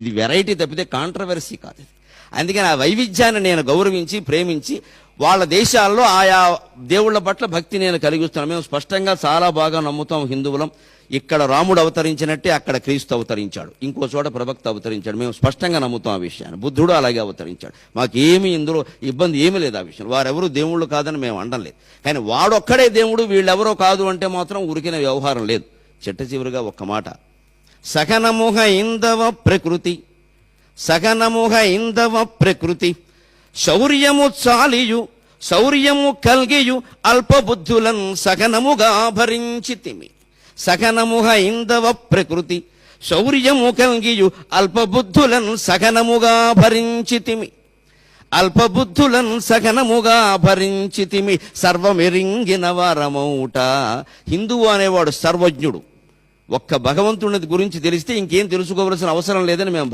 ఇది వెరైటీ తప్పితే కాంట్రవర్సీ కాదు. అందుకని ఆ వైవిధ్యాన్ని నేను గౌరవించి ప్రేమించి వాళ్ళ దేశాల్లో ఆయా దేవుళ్ళ పట్ల భక్తి నేను కలిగిస్తున్నాను. మేము స్పష్టంగా చాలా బాగా నమ్ముతాం హిందువులం. ఇక్కడ రాముడు అవతరించినట్టే అక్కడ క్రీస్తు అవతరించాడు, ఇంకో చోట ప్రభక్త అవతరించాడు. మేము స్పష్టంగా నమ్ముతాం ఆ విషయాన్ని. బుద్ధుడు అలాగే అవతరించాడు. మాకేమీ ఇందులో ఇబ్బంది ఏమీ లేదు. ఆ విషయం వారెవరు దేవుళ్ళు కాదని మేము అనడం లేదు. కానీ వాడొక్కడే దేవుడు వీళ్ళెవరో కాదు అంటే మాత్రం ఉరికిన వ్యవహారం లేదు. చిట్ట చివరిగా ఒక్క మాట, సకనముహ ఇందవ ప్రకృతి, సకనముహ ఇందవ ప్రకృతి, శౌర్యము చాలియు శౌర్యము కల్గియు అల్పబుద్ధులన్ సకనముగా భరించితిమి. సకనముహ ఇందవ ప్రకృతి, శౌర్యము కల్గియు అల్పబుద్ధులన్ సకనముగా భరించితిమి. అల్పబుద్ధులన్ సకనముగా భరించితిమి. సర్వమెరింగిన వారమౌట. హిందువు అనేవాడు సర్వజ్ఞుడు. ఒక్క భగవంతుని గురించి తెలిస్తే ఇంకేం తెలుసుకోవలసిన అవసరం లేదని మేము